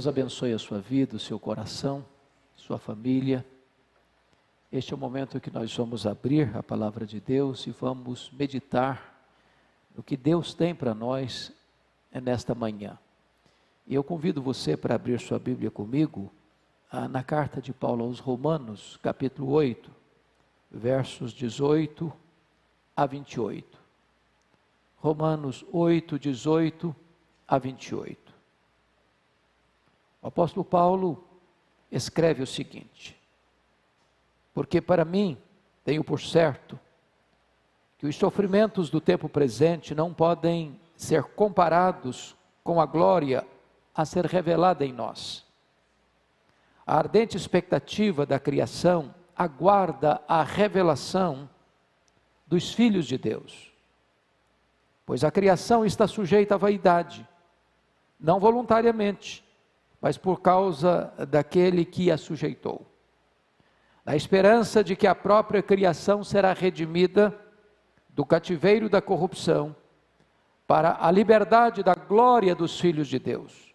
Deus abençoe a sua vida, o seu coração, sua família. Este é o momento que nós vamos abrir a palavra de Deus e vamos meditar no que Deus tem para nós nesta manhã. E eu convido você para abrir sua Bíblia comigo na carta de Paulo aos Romanos, capítulo 8, versos 18 a 28. Romanos 8, 18 a 28. O apóstolo Paulo escreve o seguinte: porque para mim tenho por certo que os sofrimentos do tempo presente não podem ser comparados com a glória a ser revelada em nós. A ardente expectativa da criação aguarda a revelação dos filhos de Deus, pois a criação está sujeita à vaidade, não voluntariamente, mas por causa daquele que a sujeitou, na esperança de que a própria criação será redimida do cativeiro da corrupção, para a liberdade da glória dos filhos de Deus.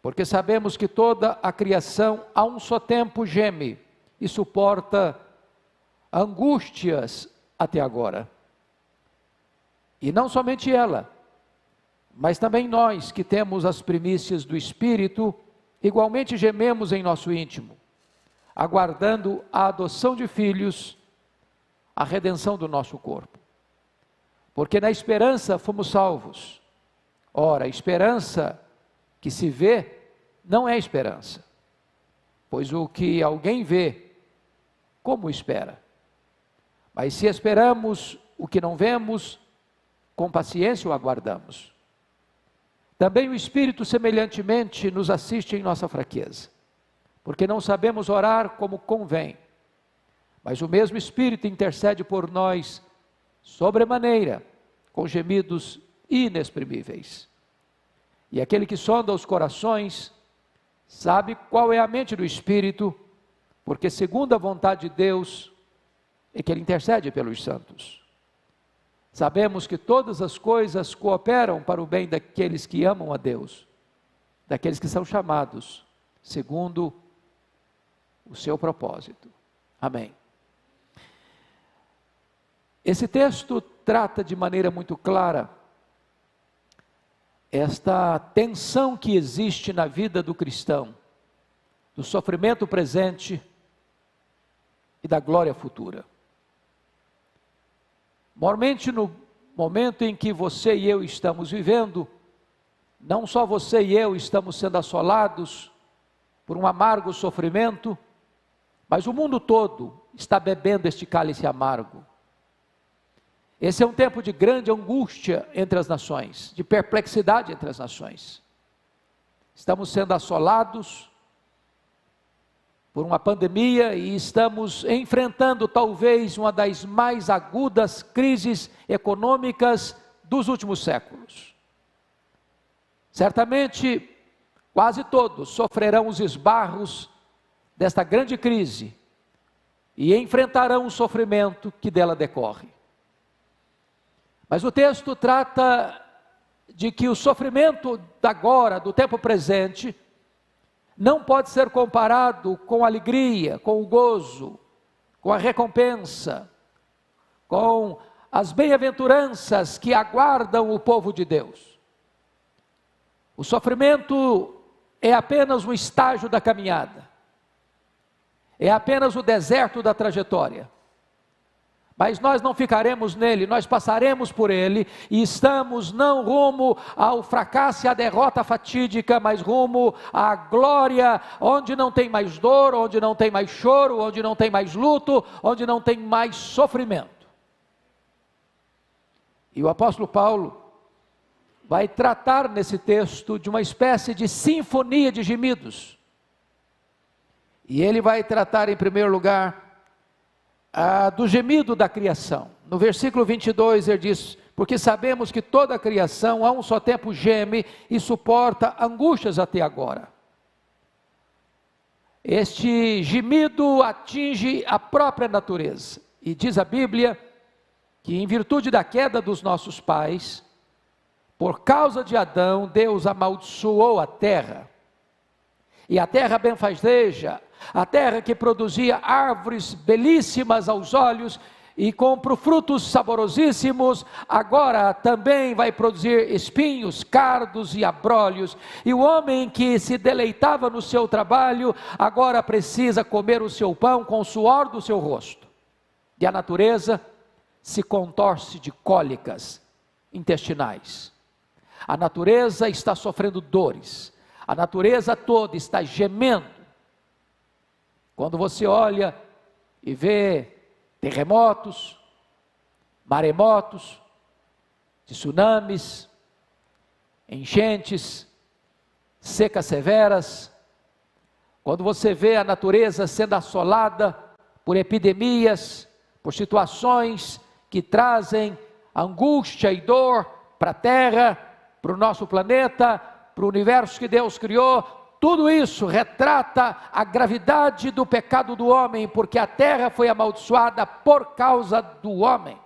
Porque sabemos que toda a criação a um só tempo geme e suporta angústias até agora. E não somente ela, mas também nós que temos as primícias do Espírito, igualmente gememos em nosso íntimo, aguardando a adoção de filhos, a redenção do nosso corpo. Porque na esperança fomos salvos. Ora, a esperança que se vê não é esperança, pois o que alguém vê, como espera? Mas se esperamos o que não vemos, com paciência o aguardamos. Também o Espírito semelhantemente nos assiste em nossa fraqueza, porque não sabemos orar como convém, mas o mesmo Espírito intercede por nós sobremaneira, com gemidos inexprimíveis. E aquele que sonda os corações, sabe qual é a mente do Espírito, porque segundo a vontade de Deus, é que Ele intercede pelos santos. Sabemos que todas as coisas cooperam para o bem daqueles que amam a Deus, daqueles que são chamados segundo o seu propósito. Amém. Esse texto trata de maneira muito clara esta tensão que existe na vida do cristão, do sofrimento presente e da glória futura. Mormente no momento em que você e eu estamos vivendo, não só você e eu estamos sendo assolados por um amargo sofrimento, mas o mundo todo está bebendo este cálice amargo. Esse é um tempo de grande angústia entre as nações, de perplexidade entre as nações. Estamos sendo assolados por uma pandemia e estamos enfrentando talvez uma das mais agudas crises econômicas dos últimos séculos. Certamente, quase todos sofrerão os esbarros desta grande crise e enfrentarão o sofrimento que dela decorre. Mas o texto trata de que o sofrimento da agora, do tempo presente, não pode ser comparado com a alegria, com o gozo, com a recompensa, com as bem-aventuranças que aguardam o povo de Deus. O sofrimento é apenas um estágio da caminhada, é apenas o deserto da trajetória. Mas nós não ficaremos nele, nós passaremos por ele e estamos não rumo ao fracasso e à derrota fatídica, mas rumo à glória, onde não tem mais dor, onde não tem mais choro, onde não tem mais luto, onde não tem mais sofrimento. E o apóstolo Paulo vai tratar nesse texto de uma espécie de sinfonia de gemidos. E ele vai tratar em primeiro lugar do gemido da criação. No versículo 22 ele diz: porque sabemos que toda a criação a um só tempo geme e suporta angústias até agora. Este gemido atinge a própria natureza, e diz a Bíblia que em virtude da queda dos nossos pais, por causa de Adão, Deus amaldiçoou a terra, e a terra benfazeja, a terra que produzia árvores belíssimas aos olhos e com frutos saborosíssimos, agora também vai produzir espinhos, cardos e abrolhos. E o homem que se deleitava no seu trabalho, agora precisa comer o seu pão com o suor do seu rosto. E a natureza se contorce de cólicas intestinais. A natureza está sofrendo dores. A natureza toda está gemendo. Quando você olha e vê terremotos, maremotos, tsunamis, enchentes, secas severas, quando você vê a natureza sendo assolada por epidemias, por situações que trazem angústia e dor para a terra, para o nosso planeta, para o universo que Deus criou, tudo isso retrata a gravidade do pecado do homem, porque a terra foi amaldiçoada por causa do homem.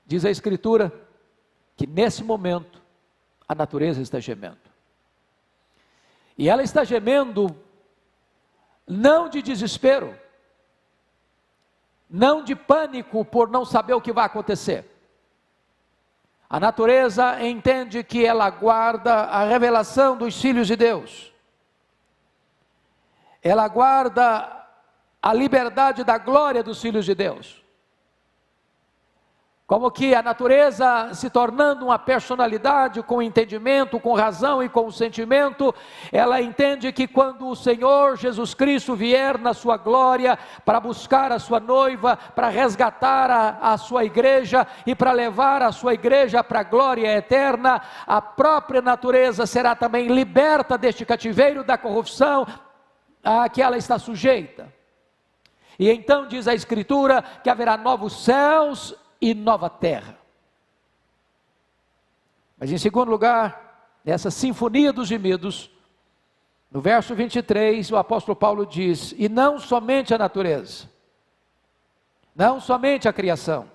Diz a Escritura que nesse momento a natureza está gemendo. E ela está gemendo não de desespero, não de pânico por não saber o que vai acontecer. A natureza entende que ela aguarda a revelação dos filhos de Deus. Ela aguarda a liberdade da glória dos filhos de Deus. Como que a natureza se tornando uma personalidade com entendimento, com razão e com sentimento, ela entende que quando o Senhor Jesus Cristo vier na sua glória para buscar a sua noiva, para resgatar a sua igreja e para levar a sua igreja para a glória eterna, a própria natureza será também liberta deste cativeiro da corrupção a que ela está sujeita. E então diz a Escritura que haverá novos céus e nova terra. Mas em segundo lugar, nessa sinfonia dos gemidos, no verso 23, o apóstolo Paulo diz: e não somente a natureza, não somente a criação,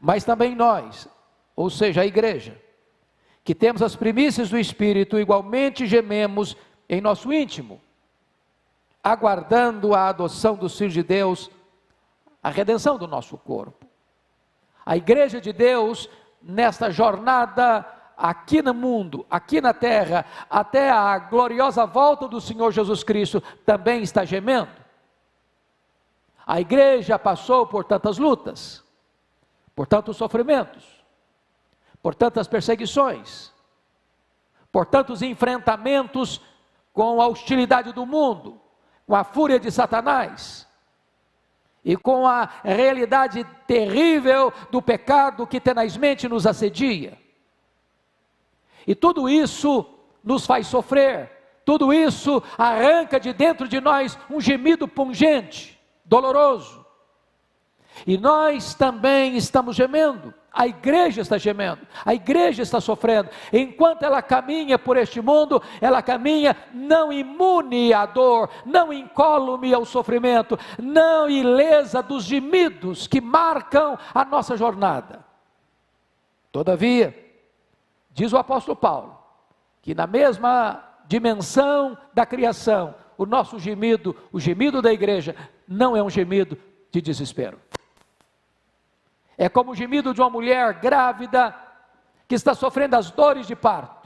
mas também nós, ou seja, a igreja, que temos as primícias do Espírito, igualmente gememos em nosso íntimo, aguardando a adoção dos filhos de Deus, a redenção do nosso corpo. A igreja de Deus, nesta jornada aqui no mundo, aqui na terra, até a gloriosa volta do Senhor Jesus Cristo, também está gemendo. A igreja passou por tantas lutas, por tantos sofrimentos, por tantas perseguições, por tantos enfrentamentos com a hostilidade do mundo, com a fúria de Satanás, e com a realidade terrível do pecado que tenazmente nos assedia. E tudo isso nos faz sofrer, tudo isso arranca de dentro de nós um gemido pungente, doloroso. E nós também estamos gemendo, a igreja está gemendo, a igreja está sofrendo. Enquanto ela caminha por este mundo, ela caminha não imune à dor, não incólume ao sofrimento, não ilesa dos gemidos que marcam a nossa jornada. Todavia, diz o apóstolo Paulo, que na mesma dimensão da criação, o nosso gemido, o gemido da igreja, não é um gemido de desespero. É como o gemido de uma mulher grávida que está sofrendo as dores de parto,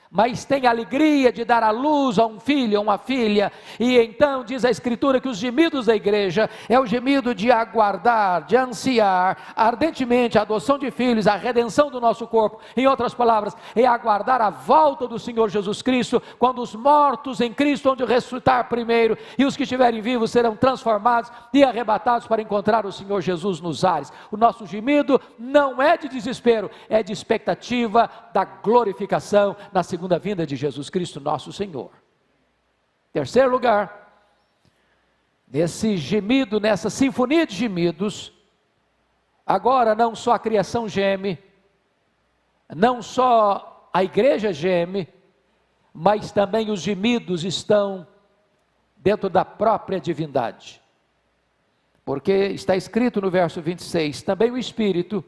mas tem a alegria de dar à luz a um filho, a uma filha. E então diz a Escritura que os gemidos da igreja é o gemido de aguardar, de ansiar ardentemente a adoção de filhos, a redenção do nosso corpo. Em outras palavras, é aguardar a volta do Senhor Jesus Cristo, quando os mortos em Cristo hão de ressuscitar primeiro, e os que estiverem vivos serão transformados e arrebatados para encontrar o Senhor Jesus nos ares. O nosso gemido não é de desespero, é de expectativa da glorificação na segunda vinda de Jesus Cristo, nosso Senhor. Terceiro lugar, nesse gemido, nessa sinfonia de gemidos, agora não só a criação geme, não só a igreja geme, mas também os gemidos estão dentro da própria divindade. Porque está escrito no verso 26, também o Espírito,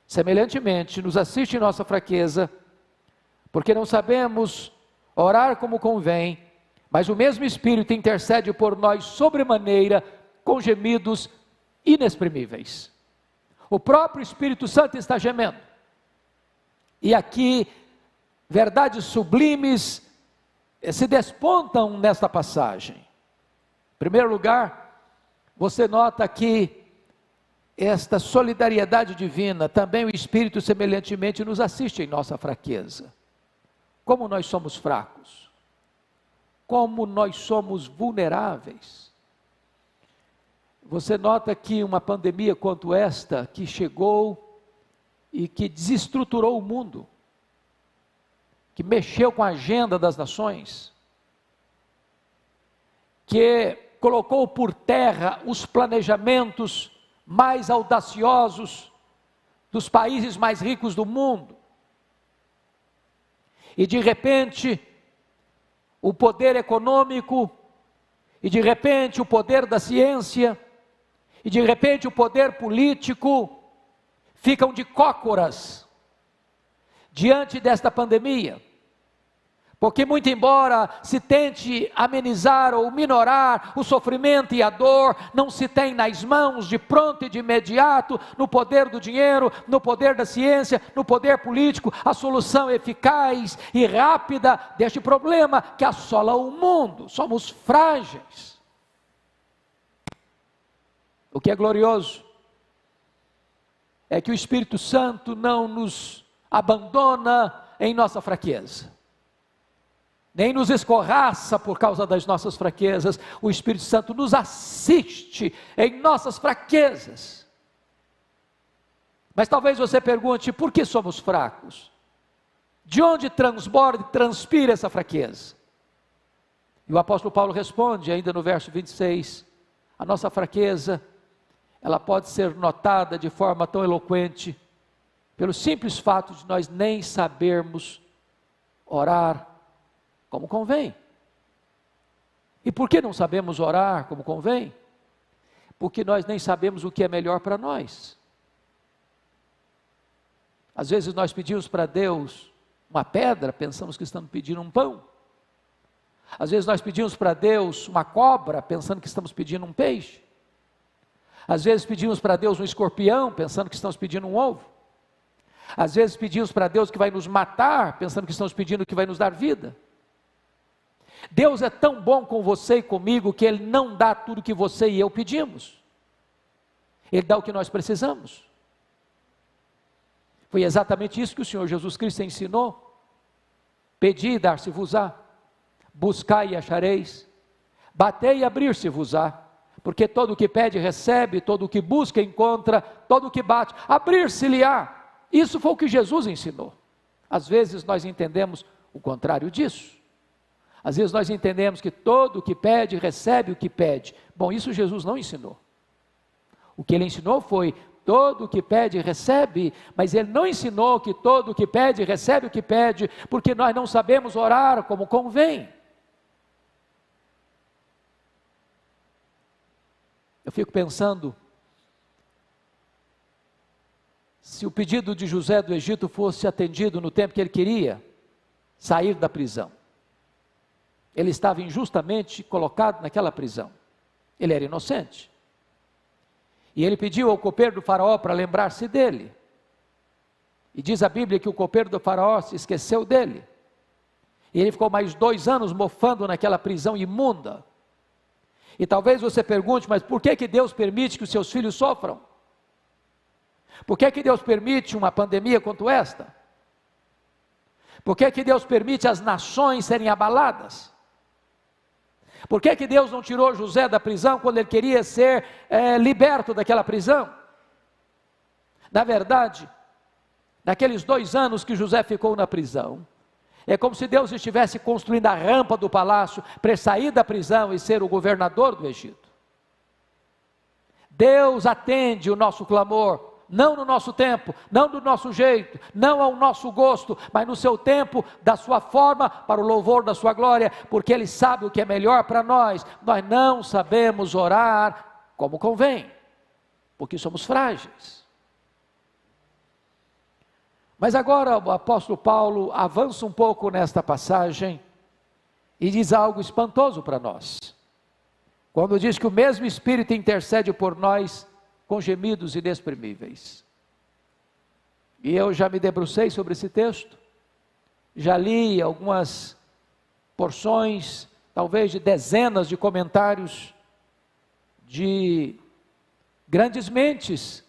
semelhantemente, nos assiste em nossa fraqueza, porque não sabemos orar como convém, mas o mesmo Espírito intercede por nós sobremaneira, com gemidos inexprimíveis. O próprio Espírito Santo está gemendo. E aqui, verdades sublimes se despontam nesta passagem. Em primeiro lugar, você nota que esta solidariedade divina, também o Espírito semelhantemente nos assiste em nossa fraqueza. Como nós somos fracos, como nós somos vulneráveis. Você nota que uma pandemia quanto esta, que chegou e que desestruturou o mundo, que mexeu com a agenda das nações, que colocou por terra os planejamentos mais audaciosos dos países mais ricos do mundo, e de repente o poder econômico, e de repente o poder da ciência, e de repente o poder político ficam de cócoras diante desta pandemia, porque muito embora se tente amenizar ou minorar o sofrimento e a dor, não se tem nas mãos de pronto e de imediato, no poder do dinheiro, no poder da ciência, no poder político, a solução eficaz e rápida deste problema que assola o mundo. Somos frágeis. O que é glorioso é que o Espírito Santo não nos abandona em nossa fraqueza, nem nos escorraça por causa das nossas fraquezas. O Espírito Santo nos assiste em nossas fraquezas. Mas talvez você pergunte, por que somos fracos? De onde transborda e transpira essa fraqueza? E o apóstolo Paulo responde ainda no verso 26, a nossa fraqueza, ela pode ser notada de forma tão eloquente, pelo simples fato de nós nem sabermos orar como convém. E por que não sabemos orar como convém? Porque nós nem sabemos o que é melhor para nós. Às vezes nós pedimos para Deus uma pedra, pensamos que estamos pedindo um pão. Às vezes nós pedimos para Deus uma cobra, pensando que estamos pedindo um peixe. Às vezes pedimos para Deus um escorpião, pensando que estamos pedindo um ovo. Às vezes pedimos para Deus que vai nos matar, pensando que estamos pedindo que vai nos dar vida. Deus é tão bom com você e comigo, que Ele não dá tudo que você e eu pedimos. Ele dá o que nós precisamos. Foi exatamente isso que o Senhor Jesus Cristo ensinou. Pedi e dar-se-vos-á, buscai e achareis, batei e abrir-se-vos-á, porque todo o que pede recebe, todo o que busca encontra, todo o que bate, abrir-se-lhe-á. Isso foi o que Jesus ensinou. Às vezes nós entendemos o contrário disso. Às vezes nós entendemos que todo o que pede recebe o que pede. Bom, isso Jesus não ensinou. O que Ele ensinou foi, todo o que pede recebe, mas Ele não ensinou que todo o que pede recebe o que pede, porque nós não sabemos orar como convém. Eu fico pensando, se o pedido de José do Egito fosse atendido no tempo que ele queria sair da prisão. Ele estava injustamente colocado naquela prisão. Ele era inocente. E ele pediu ao copeiro do faraó para lembrar-se dele. E diz a Bíblia que o copeiro do faraó se esqueceu dele. E ele ficou mais 2 anos mofando naquela prisão imunda. E talvez você pergunte, mas por que Deus permite que os seus filhos sofram? Por que Deus permite uma pandemia quanto esta? Por que Deus permite as nações serem abaladas? Por que Deus não tirou José da prisão quando ele queria ser liberto daquela prisão? Na verdade, naqueles 2 anos que José ficou na prisão, é como se Deus estivesse construindo a rampa do palácio para sair da prisão e ser o governador do Egito. Deus atende o nosso clamor, não no nosso tempo, não do nosso jeito, não ao nosso gosto, mas no seu tempo, da sua forma, para o louvor da sua glória, porque Ele sabe o que é melhor para nós. Nós não sabemos orar como convém, porque somos frágeis. Mas agora o apóstolo Paulo avança um pouco nesta passagem e diz algo espantoso para nós. Quando diz que o mesmo Espírito intercede por nós com gemidos inexprimíveis. E eu já me debrucei sobre esse texto, já li algumas porções, talvez de dezenas de comentários de grandes mentes,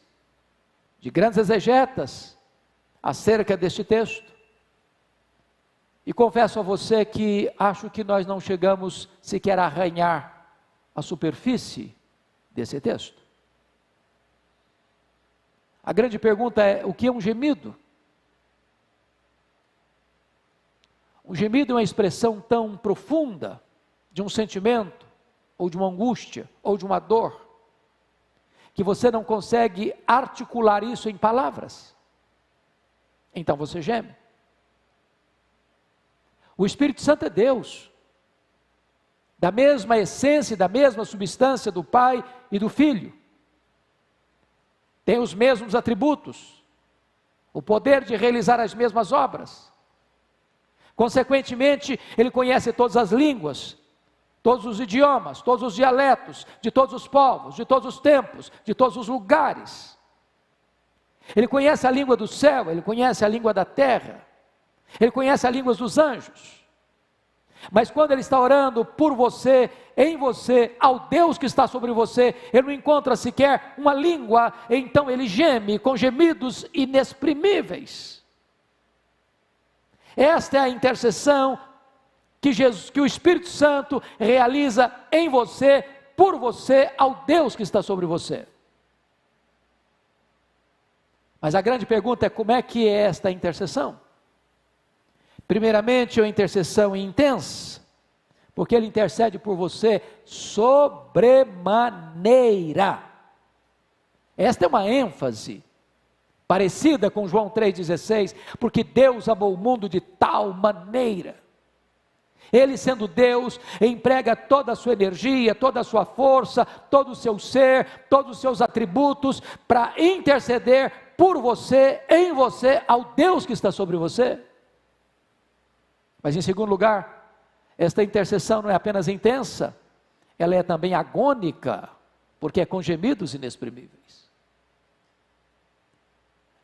de grandes exegetas, acerca deste texto. E confesso a você que acho que nós não chegamos sequer a arranhar a superfície desse texto. A grande pergunta é: o que é um gemido? Um gemido é uma expressão tão profunda de um sentimento, ou de uma angústia, ou de uma dor, que você não consegue articular isso em palavras. Então você geme. O Espírito Santo é Deus, da mesma essência, da mesma substância do Pai e do Filho. Tem os mesmos atributos, o poder de realizar as mesmas obras. Consequentemente, Ele conhece todas as línguas, todos os idiomas, todos os dialetos, de todos os povos, de todos os tempos, de todos os lugares. Ele conhece a língua do céu, Ele conhece a língua da terra, Ele conhece as línguas dos anjos. Mas quando Ele está orando por você, em você, ao Deus que está sobre você, Ele não encontra sequer uma língua, então Ele geme com gemidos inexprimíveis. Esta é a intercessão que o Espírito Santo realiza em você, por você, ao Deus que está sobre você. Mas a grande pergunta é: como é que é esta intercessão? Primeiramente, é uma intercessão intensa, porque Ele intercede por você sobremaneira. Esta é uma ênfase parecida com João 3,16, porque Deus amou o mundo de tal maneira. Ele, sendo Deus, emprega toda a sua energia, toda a sua força, todo o seu ser, todos os seus atributos, para interceder por você, em você, ao Deus que está sobre você. Mas em segundo lugar, esta intercessão não é apenas intensa, ela é também agônica, porque é com gemidos inexprimíveis.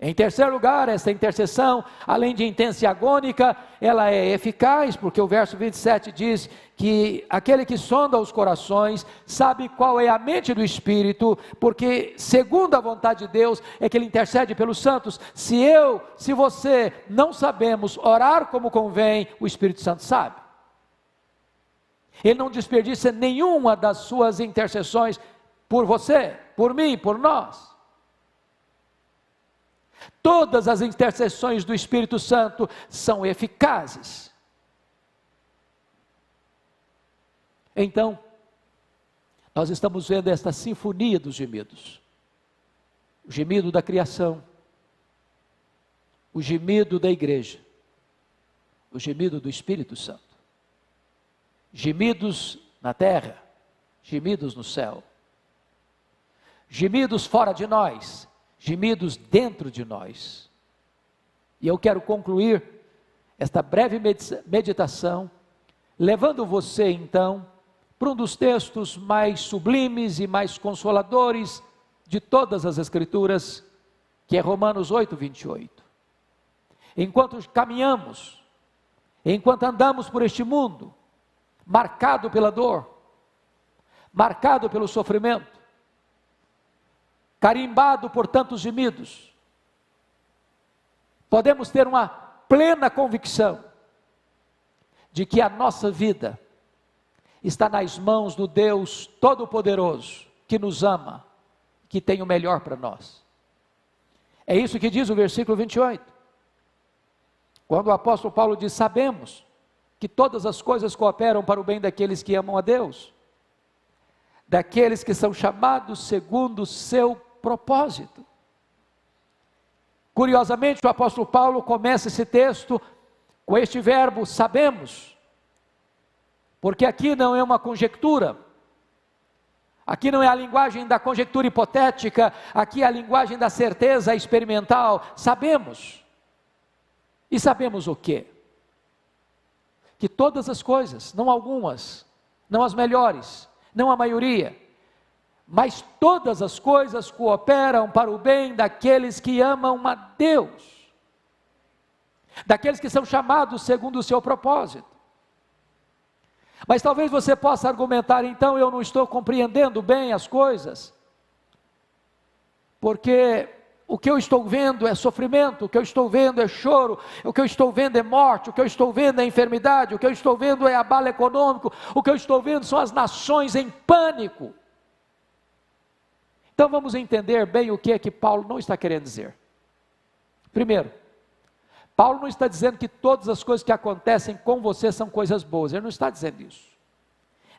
Em terceiro lugar, esta intercessão, além de intensa e agônica, ela é eficaz, porque o verso 27 diz que aquele que sonda os corações, sabe qual é a mente do Espírito, porque segundo a vontade de Deus, é que Ele intercede pelos santos. Se você não sabemos orar como convém, o Espírito Santo sabe. Ele não desperdiça nenhuma das suas intercessões por você, por mim, por nós. Todas as intercessões do Espírito Santo são eficazes. Então, nós estamos vendo esta sinfonia dos gemidos. O gemido da criação, o gemido da igreja, o gemido do Espírito Santo. Gemidos na terra, gemidos no céu. Gemidos fora de nós, gemidos dentro de nós. E eu quero concluir esta breve meditação, levando você então para um dos textos mais sublimes e mais consoladores de todas as Escrituras, que é Romanos 8:28. Enquanto caminhamos, enquanto andamos por este mundo, marcado pela dor, marcado pelo sofrimento, carimbado por tantos gemidos, podemos ter uma plena convicção de que a nossa vida está nas mãos do Deus Todo-Poderoso, que nos ama, que tem o melhor para nós. É isso que diz o versículo 28. Quando o apóstolo Paulo diz: sabemos que todas as coisas cooperam para o bem daqueles que amam a Deus, daqueles que são chamados segundo o seu propósito. Curiosamente, o apóstolo Paulo começa esse texto com este verbo sabemos, porque aqui não é uma conjectura, aqui não é a linguagem da conjectura hipotética, aqui é a linguagem da certeza experimental. Sabemos, E sabemos o quê? Que todas as coisas, não algumas, não as melhores, não a maioria, mas todas as coisas cooperam para o bem daqueles que amam a Deus, daqueles que são chamados segundo o seu propósito. Mas talvez você possa argumentar, então eu não estou compreendendo bem as coisas, porque o que eu estou vendo é sofrimento, o que eu estou vendo é choro, o que eu estou vendo é morte, o que eu estou vendo é enfermidade, o que eu estou vendo é abalo econômico, o que eu estou vendo são as nações em pânico. Então vamos entender bem o que é que Paulo não está querendo dizer. Primeiro, Paulo não está dizendo que todas as coisas que acontecem com você são coisas boas, ele não está dizendo isso.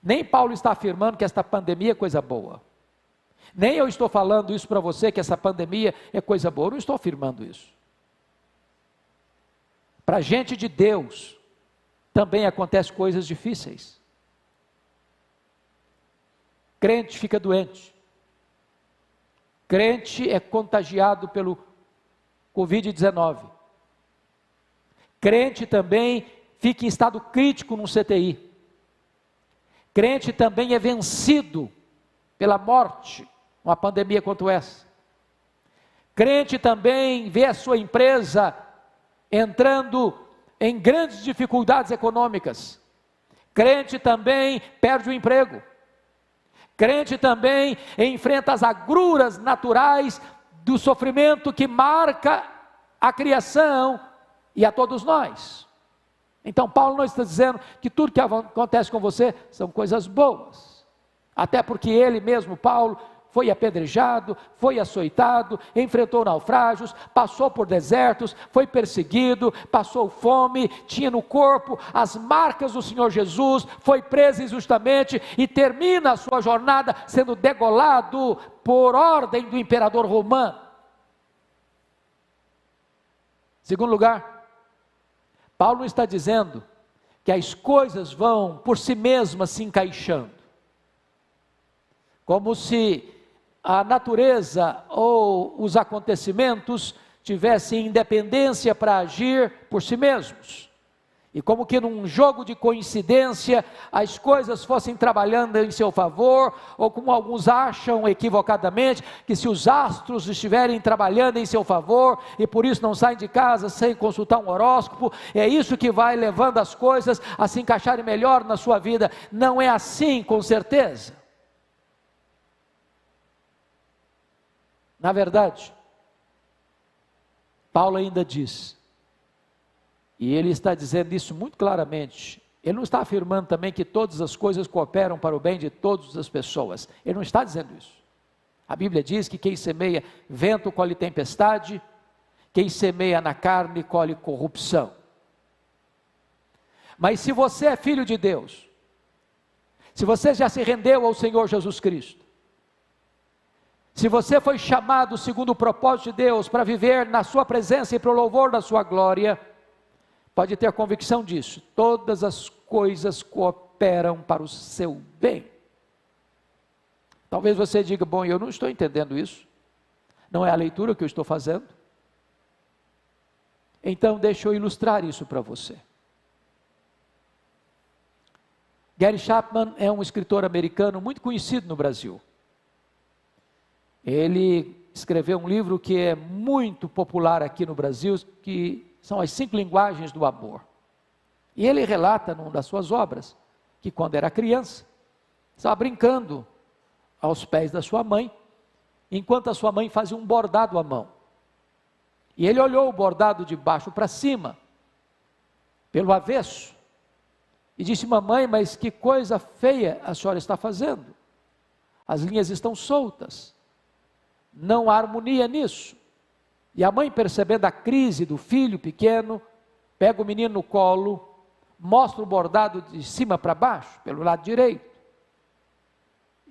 Nem Paulo está afirmando que esta pandemia é coisa boa. Nem eu estou falando isso para você, que essa pandemia é coisa boa, eu não estou afirmando isso. Para gente de Deus, também acontecem coisas difíceis. Crente fica doente. Crente é contagiado pelo Covid-19. Crente também fica em estado crítico num CTI. Crente também é vencido pela morte, uma pandemia quanto essa. Crente também vê a sua empresa entrando em grandes dificuldades econômicas. Crente também perde o emprego. Crente também enfrenta as agruras naturais do sofrimento que marca a criação e a todos nós. Então Paulo não está dizendo que tudo que acontece com você são coisas boas, até porque ele mesmo, Paulo, foi apedrejado, foi açoitado, enfrentou naufrágios, passou por desertos, foi perseguido, passou fome, tinha no corpo as marcas do Senhor Jesus, foi preso injustamente e termina a sua jornada sendo degolado por ordem do imperador romano. Segundo lugar, Paulo não está dizendo que as coisas vão por si mesmas se encaixando, como se a natureza ou os acontecimentos tivessem independência para agir por si mesmos, e como que num jogo de coincidência as coisas fossem trabalhando em seu favor, ou como alguns acham equivocadamente, que se os astros estiverem trabalhando em seu favor, e por isso não saem de casa sem consultar um horóscopo, é isso que vai levando as coisas a se encaixarem melhor na sua vida. Não é assim, com certeza. Na verdade, Paulo ainda diz, e ele está dizendo isso muito claramente, ele não está afirmando também que todas as coisas cooperam para o bem de todas as pessoas, ele não está dizendo isso. A Bíblia diz que quem semeia vento colhe tempestade, quem semeia na carne colhe corrupção. Mas se você é filho de Deus, se você já se rendeu ao Senhor Jesus Cristo, se você foi chamado segundo o propósito de Deus para viver na sua presença e para o louvor da sua glória, pode ter a convicção disso, todas as coisas cooperam para o seu bem. Talvez você diga, bom, eu não estou entendendo isso, não é a leitura que eu estou fazendo. Então deixa eu ilustrar isso para você. Gary Chapman é um escritor americano muito conhecido no Brasil. Ele escreveu um livro que é muito popular aqui no Brasil, que são as 5 linguagens do amor. E ele relata numa das suas obras, que quando era criança, estava brincando aos pés da sua mãe, enquanto a sua mãe fazia um bordado à mão. E ele olhou o bordado de baixo para cima, pelo avesso, e disse, mamãe, mas que coisa feia a senhora está fazendo. As linhas estão soltas. Não há harmonia nisso. E a mãe, percebendo a crise do filho pequeno, pega o menino no colo, mostra o bordado de cima para baixo, pelo lado direito.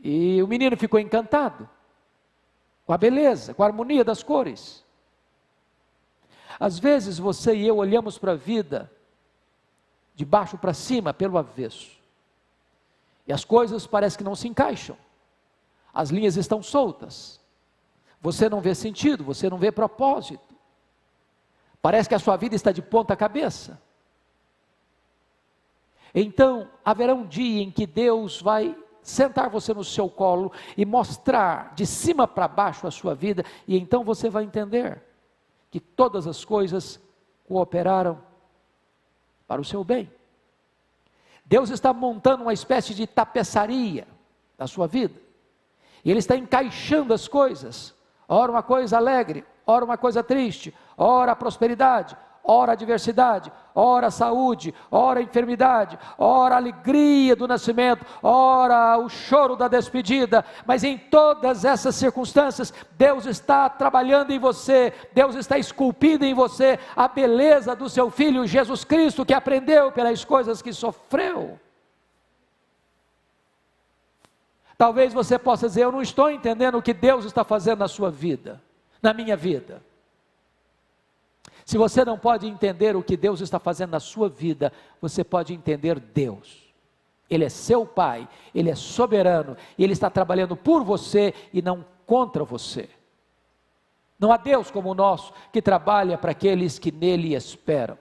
E o menino ficou encantado com a beleza, com a harmonia das cores. Às vezes você e eu olhamos para a vida de baixo para cima, pelo avesso. E as coisas parecem que não se encaixam. As linhas estão soltas. Você não vê sentido, você não vê propósito. Parece que a sua vida está de ponta cabeça. Então, haverá um dia em que Deus vai sentar você no seu colo e mostrar de cima para baixo a sua vida, e então você vai entender que todas as coisas cooperaram para o seu bem. Deus está montando uma espécie de tapeçaria na sua vida, e Ele está encaixando as coisas, ora uma coisa alegre, ora uma coisa triste, ora a prosperidade, ora a adversidade, ora a saúde, ora a enfermidade, ora a alegria do nascimento, ora o choro da despedida, mas em todas essas circunstâncias, Deus está trabalhando em você, Deus está esculpindo em você a beleza do seu Filho Jesus Cristo, que aprendeu pelas coisas que sofreu. Talvez você possa dizer: eu não estou entendendo o que Deus está fazendo na sua vida, na minha vida. Se você não pode entender o que Deus está fazendo na sua vida, você pode entender Deus. Ele é seu Pai, Ele é soberano, e Ele está trabalhando por você e não contra você. Não há Deus como o nosso, que trabalha para aqueles que nele esperam.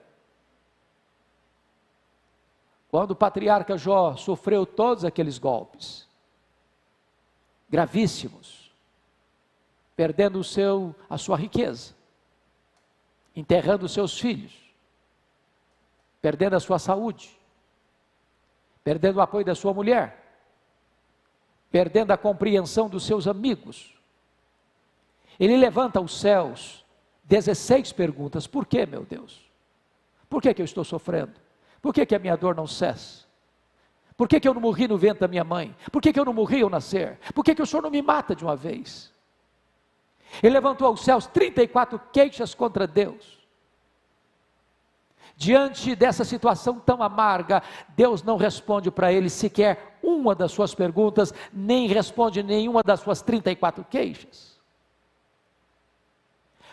Quando o patriarca Jó sofreu todos aqueles golpes, gravíssimos, perdendo a sua riqueza, enterrando seus filhos, perdendo a sua saúde, perdendo o apoio da sua mulher, perdendo a compreensão dos seus amigos, ele levanta aos céus 16 perguntas: por que, meu Deus? Por que eu estou sofrendo? Por que a minha dor não cessa? Por que eu não morri no ventre da minha mãe? Por que eu não morri ao nascer? Por que o Senhor não me mata de uma vez? Ele levantou aos céus 34 queixas contra Deus. Diante dessa situação tão amarga, Deus não responde para ele sequer uma das suas perguntas, nem responde nenhuma das suas 34 queixas.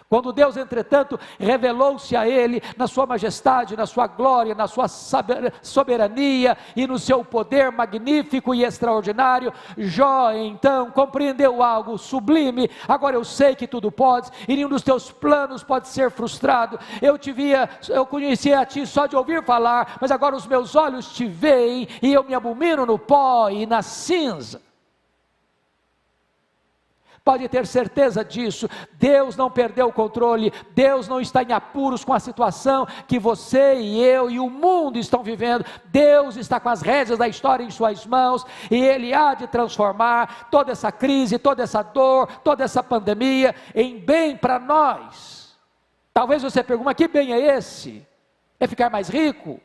Quando Deus, entretanto, revelou-se a ele na sua majestade, na sua glória, na sua soberania e no seu poder magnífico e extraordinário, Jó então compreendeu algo sublime: agora eu sei que tudo podes e nenhum dos teus planos pode ser frustrado. Eu conhecia a ti só de ouvir falar, mas agora os meus olhos te veem e eu me abomino no pó e na cinza. Pode ter certeza disso, Deus não perdeu o controle, Deus não está em apuros com a situação que você e eu e o mundo estão vivendo. Deus está com as rédeas da história em suas mãos, e Ele há de transformar toda essa crise, toda essa dor, toda essa pandemia em bem para nós. Talvez você pergunte: mas que bem é esse? É ficar mais rico?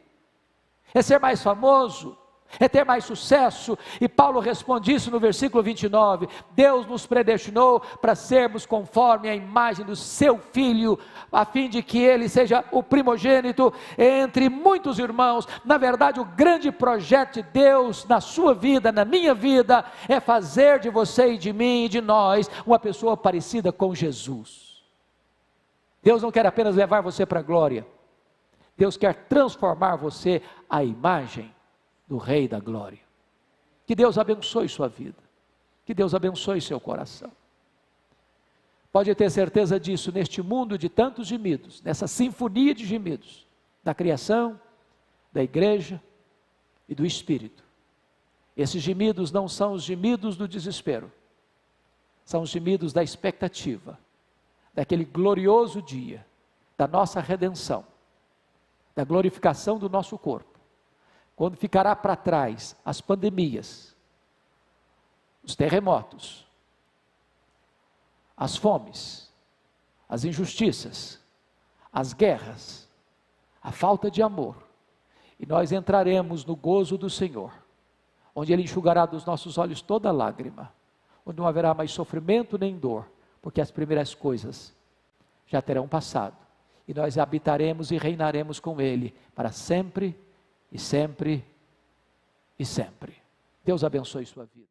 É ser mais famoso? É ter mais sucesso? E Paulo responde isso no versículo 29, Deus nos predestinou para sermos conforme a imagem do seu Filho, a fim de que ele seja o primogênito entre muitos irmãos. Na verdade, o grande projeto de Deus na sua vida, na minha vida, é fazer de você e de mim e de nós uma pessoa parecida com Jesus. Deus não quer apenas levar você para a glória, Deus quer transformar você à imagem do Rei da Glória. Que Deus abençoe sua vida, que Deus abençoe seu coração. Pode ter certeza disso, neste mundo de tantos gemidos, nessa sinfonia de gemidos, da criação, da igreja e do Espírito. Esses gemidos não são os gemidos do desespero, são os gemidos da expectativa, daquele glorioso dia, da nossa redenção, da glorificação do nosso corpo, quando ficará para trás as pandemias, os terremotos, as fomes, as injustiças, as guerras, a falta de amor, e nós entraremos no gozo do Senhor, onde Ele enxugará dos nossos olhos toda lágrima, onde não haverá mais sofrimento nem dor, porque as primeiras coisas já terão passado, e nós habitaremos e reinaremos com Ele para sempre e sempre e sempre. Deus abençoe sua vida.